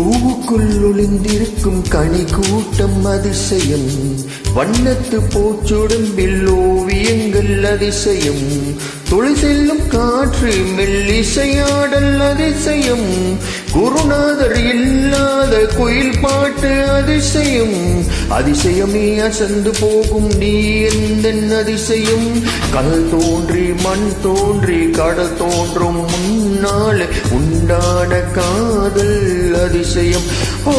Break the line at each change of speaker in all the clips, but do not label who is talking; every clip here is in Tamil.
பூவுக்குள் ஒளிந்திருக்கும் கனி கூட்டம் அதிசயம், வண்ணத்து பூச்சுடம்பில் ஓவியங்கள் அதிசயம், துளி செல்லும் காற்று மெல்லிசையாடல் அதிசயம், குருநாதர் இல்லாத குயில் பாட்டு அதிசயம், அதிசயமே அசந்து போகும் நீ எந்தன் அதிசயம், கல் தோன்றி மண் தோன்றி கடல் தோன்றும் முன்னாலே உண்டான காதல் அதிசயம். ஓ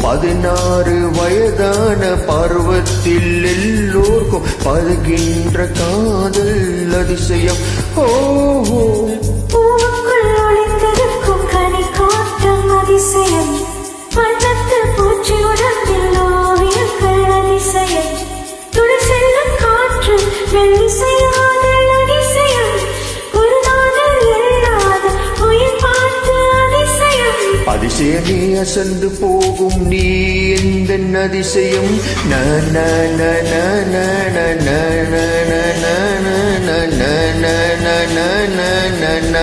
16 வயதான பருவத்தில் எல்லோர்க்கும் பருகின்ற காதல் அதிசயம். ஓ
பூவுக்குள் ஒளிந்திருக்கும் கனி கூட்டம் அதிசயம், வண்ணத்து பூச்சி உடம்பில் ஓவியங்கள் அதிசயம், துளி செல்லும் காற்று மெல்லிசையாடல் அதிசயம், குருநாதர் இல்லாத குயில் பாட்டு அதிசயம்,
அதிசயமே அசந்து போகும் நீ எந்தன் அதிசயம். ந ந ந ந ந ந ந ந ந ந ந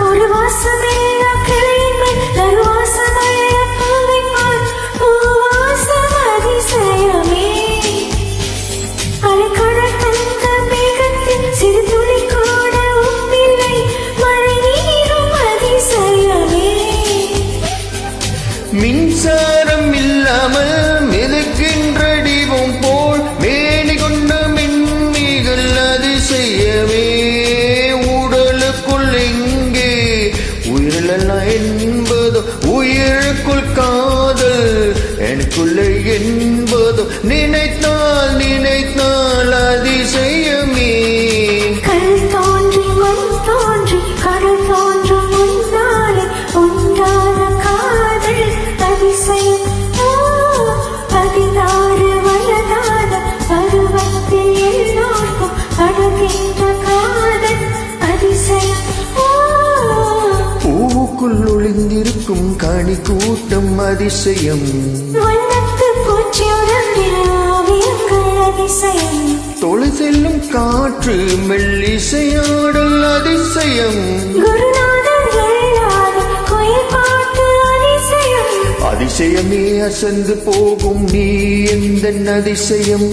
ஒரு வாசமெல்ல கிளையின் மேல் நறுவாசமல்ல பூவின் பால் பூவாசம் அதிசயமே, அலைக்கடல் தந்த மேகத்தில் சிறு துளி கூட உப்பில்லை, மழை நீரும் அதிசயமே,
மின்சாரம் இல்லாமல் மிதக்கின்ற தீபம் போல் மேனி கொண்ட மின்மிகள் அதிசயமே, உடலுக்குள் எங்கே உயிரிழலாம் என்பதோ, உயிருக்குள் காதல் எனக்குள்ளே என்பதோ, நினைத்தால் நினைத்தால் அதிசயமே,
கல் தோன்றி மண் தோன்றி கடல் தோன்றும் முன்னாலே உண்டான காதல் அதிசயம். 16 வயதான பருவத்தில் எல்லோர்க்கும் அடங்கின்ற காதல் அதிசயம்.
பூவுக்குள் ஒளிந்திருக்கும் கனி கூட்டம் அதிசயம்,
வண்ணத்து பூச்சி உடம்பில் ஓவியங்கள் அதிசயம்,
தொலை செல்லும் காற்று மெல்லிசையாடல் அதிசயம்,
குருநாதர் இல்லாத குயில் பாட்டு அதிசயம்,
அதிசயமே அசந்து போகும் நீ எந்தன் அதிசயம்.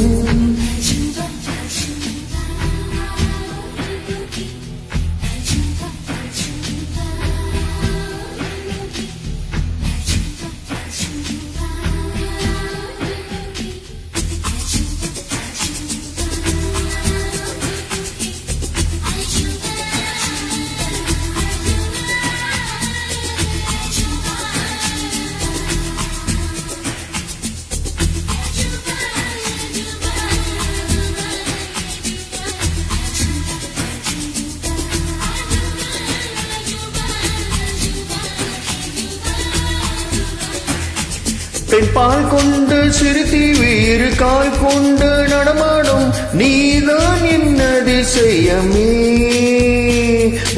பெண் பால் கொண்டு சிறுத்தி வீறு கால் கொண்டு நடமாடும் நீதான் என் அதிசயமே,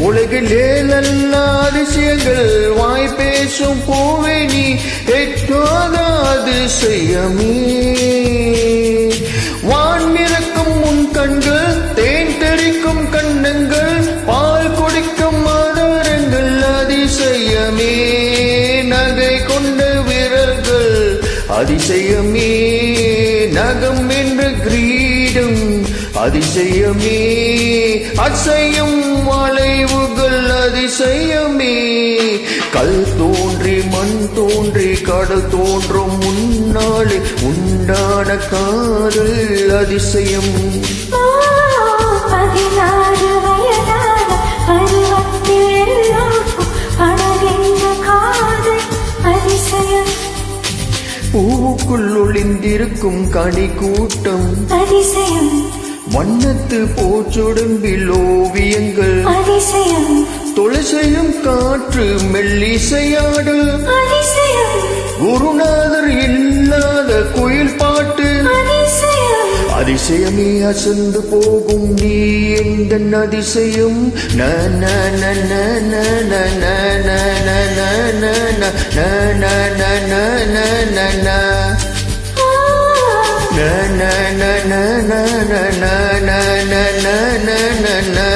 உலகில் ஏழல்ல அதிசயங்கள் வாய் பேசும் பூவே நீ எட்டாத அதிசயமே, வான் மிதக்கும் உன் கண்கள் தேன் தெறிக்கும் கண்ணங்கள் பால் குடிக்கும் ஆதாரங்கள் அதிசயமே, நகை கொண்ட விரல்கள் அதிசயமே, நகம் என்ற கிரீடம் அதிசயமே, அசையும் வளைவுகள் அதிசயமே, கல் தோன்றி மண் தோன்றி கடல் தோன்றும் முன்னாலே உண்டான காதல் அதிசயம்.
16 வயதான பருவத்தில் எல்லோர்க்கும்
பூவுக்குள் ஒளிந்திருக்கும் கனி கூட்டம்
அதிசயம்
வண்ணத்து பூச்சுடம்பில் ஓவியங்கள்
அதிசயம்
துளசையும் காற்று மெல்லிசையாடு
அதிசயம்
குருநாதர் இல்லாத குயில் பாட்டு
அதிசயம்
அதிசயமே அசந்து போகும் நீ எந்த அதிசயம் ந ந ந ந ந ந ந ந ந ந ந ந ந ந ந ந ந ந na na na na na na na na na na na